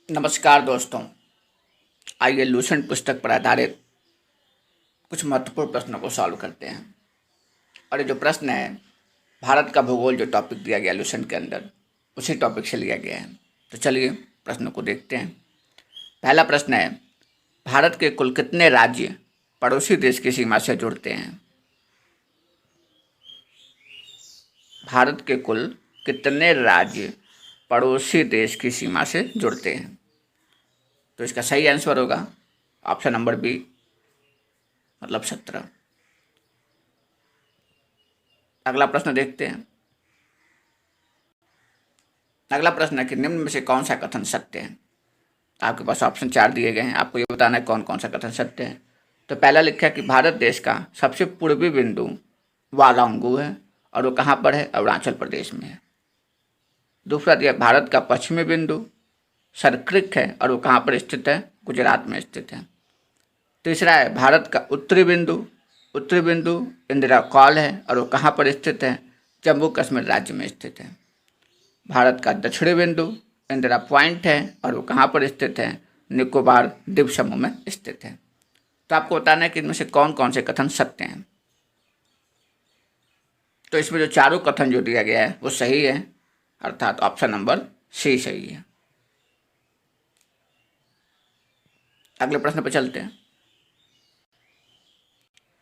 नमस्कार दोस्तों। आइए लूसेंट पुस्तक पर आधारित कुछ महत्वपूर्ण प्रश्नों को सॉल्व करते हैं। और ये जो प्रश्न है, भारत का भूगोल जो टॉपिक दिया गया लूसेंट के अंदर, उसी टॉपिक से लिया गया है। तो चलिए प्रश्न को देखते हैं। पहला प्रश्न है, भारत के कुल कितने राज्य पड़ोसी देश की सीमा से जुड़ते हैं? भारत के कुल कितने राज्य पड़ोसी देश की सीमा से जुड़ते हैं? तो इसका सही आंसर होगा ऑप्शन नंबर बी, मतलब 17। अगला प्रश्न देखते हैं। अगला प्रश्न है कि निम्न में से कौन सा कथन सत्य है? आपके पास ऑप्शन 4 दिए गए हैं, आपको ये बताना है कौन कौन सा कथन सत्य है। तो पहला लिखा है कि भारत देश का सबसे पूर्वी बिंदु वालांगू है और वो कहाँ पर है? अरुणाचल प्रदेश में है। दूसरा दिया भारत का पश्चिमी बिंदु सरक्रिक है और वो कहाँ पर स्थित है? गुजरात में स्थित है। तीसरा है भारत का उत्तरी बिंदु इंदिरा कॉल है और वो कहाँ पर स्थित है? जम्मू कश्मीर राज्य में स्थित है। भारत का दक्षिणी बिंदु इंदिरा पॉइंट है और वो कहाँ पर स्थित है? निकोबार द्वीप समूह में स्थित है। तो आपको बताना है कि इनमें से कौन कौन से कथन सत्य हैं। तो इसमें जो चारों कथन जो दिया गया है वो सही है, अर्थात ऑप्शन नंबर सी सही है। अगले प्रश्न पर चलते हैं।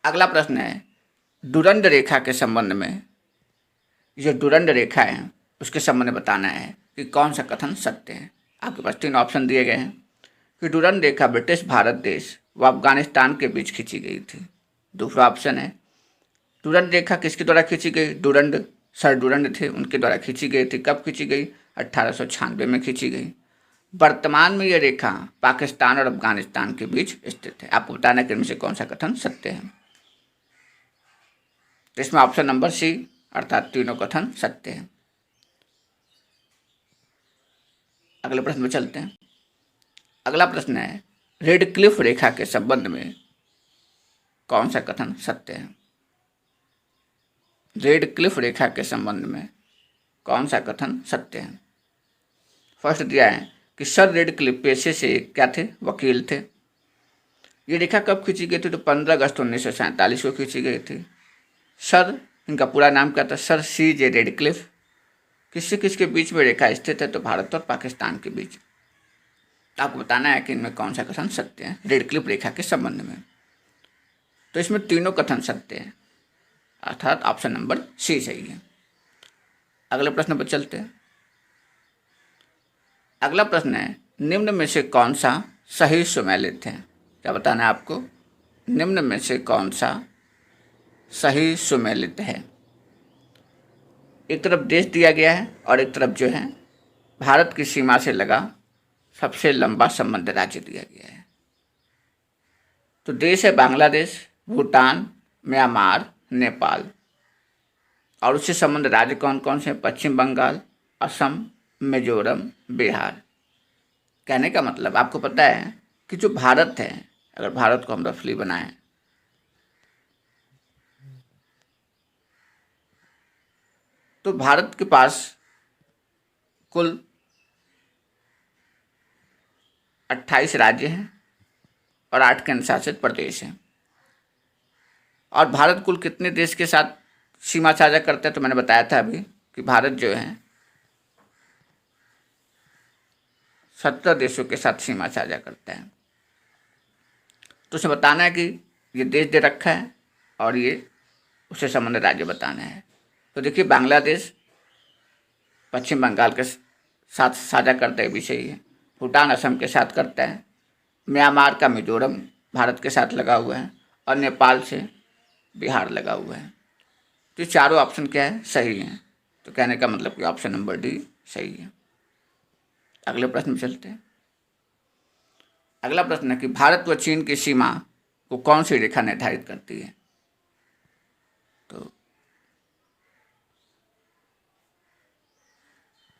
अगला प्रश्न है, डुरंड रेखा के संबंध में, जो डुरंड रेखा है उसके संबंध में बताना है कि कौन सा कथन सत्य है। आपके पास 3 ऑप्शन दिए गए हैं कि डुरंड रेखा ब्रिटिश भारत देश व अफगानिस्तान के बीच खींची गई थी। दूसरा ऑप्शन है डुरंड रेखा किसके द्वारा खींची गई? डुरंड सर डुरंड थे, उनके द्वारा खींची गई थी। कब खींची गई? 1896 में खींची गई। वर्तमान में यह रेखा पाकिस्तान और अफगानिस्तान के बीच स्थित है। आपको बताना है कि इनमें से कौन सा कथन सत्य है। तो इसमें ऑप्शन नंबर सी, अर्थात तीनों कथन सत्य है। अगले प्रश्न में चलते हैं। अगला प्रश्न है, रेड क्लिफ रेखा के संबंध में कौन सा कथन सत्य है? रेड क्लिफ रेखा के संबंध में कौन सा कथन सत्य है? फर्स्ट दिया है कि सर रेड क्लिफ पेशे से क्या थे? वकील थे। ये रेखा कब खींची गई थी? तो 15 अगस्त 1947 को खींची गई थी। सर, इनका पूरा नाम क्या था? Sir C.J. रेडक्लिफ। किससे किसके बीच में रेखा स्थित है? तो भारत और पाकिस्तान के बीच। आपको बताना है कि इनमें कौन सा कथन सत्य है रेडक्लिफ रेखा के संबंध में। तो इसमें तीनों कथन सत्य है, अर्थात ऑप्शन नंबर सी सही है। अगले प्रश्न पर चलते हैं। अगला प्रश्न है, निम्न में से कौन सा सही सुमेलित है? क्या बताना है आपको? निम्न में से कौन सा सही सुमेलित है? एक तरफ देश दिया गया है और एक तरफ जो है भारत की सीमा से लगा सबसे लंबा संबंध राज्य दिया गया है। तो देश है बांग्लादेश, भूटान, म्यांमार, नेपाल। और उससे संबंध राज्य कौन कौन से? पश्चिम बंगाल, असम, मिजोरम, बिहार। कहने का मतलब आपको पता है कि जो भारत है, अगर भारत को हम रफली बनाएं तो भारत के पास कुल 28 राज्य हैं और 8 केंद्र शासित प्रदेश हैं। और भारत कुल कितने देश के साथ सीमा साझा करता है? तो मैंने बताया था अभी कि भारत जो है 17 देशों के साथ सीमा साझा करता है। तो उसे बताना है कि ये देश दे रखा है और ये उससे संबंधित राज्य बताना है। तो देखिए, बांग्लादेश पश्चिम बंगाल के साथ साझा करता है, भी सही है। भूटान असम के साथ करता है। म्यांमार का मिजोरम भारत के साथ लगा हुआ है और नेपाल से बिहार लगा हुआ है। तो ये चारों ऑप्शन क्या है? सही हैं। तो कहने का मतलब कि ऑप्शन नंबर डी सही है। अगले प्रश्न में चलते हैं। अगला प्रश्न है कि भारत व चीन की सीमा को कौन सी रेखा निर्धारित करती है? तो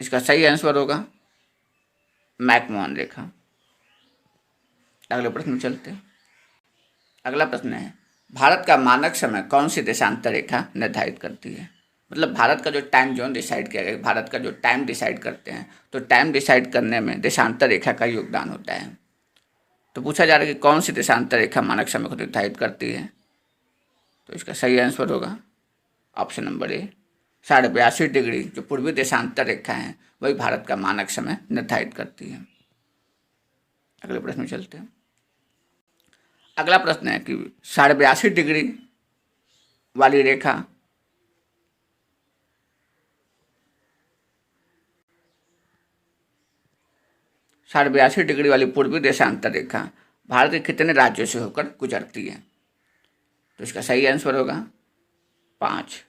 इसका सही आंसर होगा मैकमोहन रेखा। अगले प्रश्न में चलते हैं। अगला प्रश्न है, भारत का मानक समय कौन सी देशांतर रेखा निर्धारित करती है? मतलब भारत का जो टाइम जोन डिसाइड किया गया, भारत का जो टाइम डिसाइड करते हैं, तो टाइम डिसाइड करने में देशांतर रेखा का योगदान होता है। तो पूछा जा रहा है कि कौन सी देशांतर रेखा मानक समय को निर्धारित करती है। तो इसका सही आंसर होगा ऑप्शन नंबर ए, 82.5 डिग्री जो पूर्वी देशांतर रेखा है वही भारत का मानक समय निर्धारित करती है। अगले प्रश्न में चलते हैं। अगला प्रश्न है कि 82.5 डिग्री वाली रेखा साढ़े 82 डिग्री वाली पूर्वी देशांतर रेखा भारत के कितने राज्यों से होकर गुजरती है। तो इसका सही आंसर होगा 5।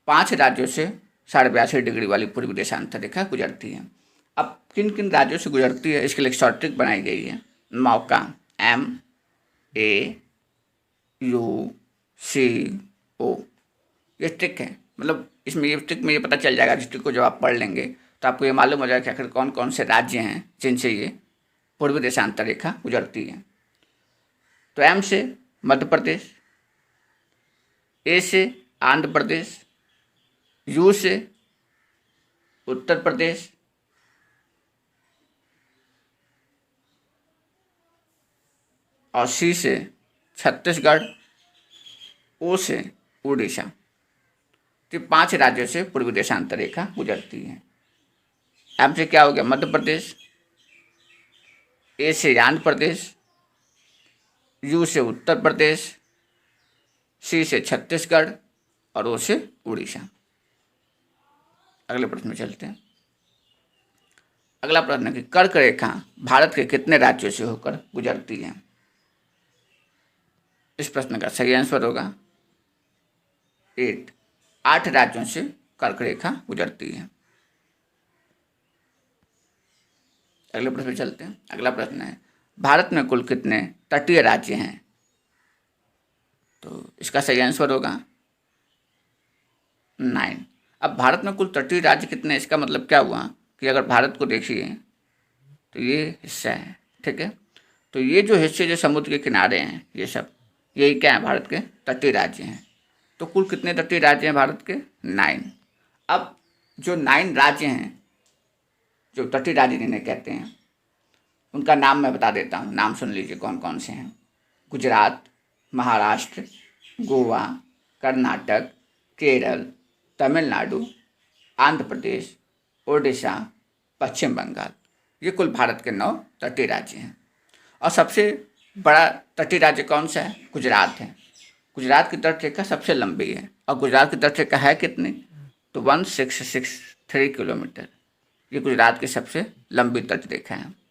5 राज्यों से 82.5 डिग्री वाली पूर्वी देशांतर रेखा गुजरती है। अब किन किन राज्यों से गुजरती है इसके लिए एक शॉर्ट ट्रिक बनाई गई है। मौका MAUCO, ये ट्रिक है। मतलब इसमें ये ट्रिक में ये पता चल जाएगा, इस ट्रिक को जब आप पढ़ लेंगे तो आपको ये मालूम हो जाएगा कि आखिर कौन कौन से राज्य हैं जिनसे ये पूर्वी देशांतर रेखा गुजरती है। तो M से मध्य प्रदेश, A से आंध्र प्रदेश, U से उत्तर प्रदेश, और C से छत्तीसगढ़, O से उड़ीसा। तो 5 राज्यों से पूर्वी देशांतर रेखा गुजरती है। M से क्या हो गया मध्य प्रदेश, A से आंध्र प्रदेश, U से उत्तर प्रदेश, C से छत्तीसगढ़ और O से उड़ीसा। अगले प्रश्न में चलते हैं। अगला प्रश्न है कि कर्क रेखा भारत के कितने राज्यों से होकर गुजरती है। इस प्रश्न का सही आंसर होगा 8 राज्यों से कर्क रेखा गुजरती है। अगले प्रश्न में चलते हैं। अगला प्रश्न है भारत में कुल कितने तटीय राज्य हैं। तो इसका सही आंसर होगा 9। अब भारत में कुल तटीय राज्य कितने, इसका मतलब क्या हुआ कि अगर भारत को देखिए तो ये हिस्सा है, ठीक है। तो ये जो हिस्से जो समुद्र के किनारे हैं ये सब यही क्या है भारत के तटीय राज्य हैं। तो कुल कितने तटीय राज्य हैं भारत के 9। अब जो 9 राज्य हैं जो तटीय राज्य जिन्हें कहते हैं उनका नाम मैं बता देता हूँ, नाम सुन लीजिए कौन कौन से हैं। गुजरात, महाराष्ट्र, गोवा, कर्नाटक, केरल, तमिलनाडु, आंध्र प्रदेश, ओडिशा, पश्चिम बंगाल। ये कुल भारत के 9 तटीय राज्य हैं। और सबसे बड़ा तटीय राज्य कौन सा है, गुजरात है। गुजरात की तट रेखा सबसे लंबी है और गुजरात की तट रेखा है कितनी, तो 1663 किलोमीटर। ये गुजरात की सबसे लंबी तट रेखा है।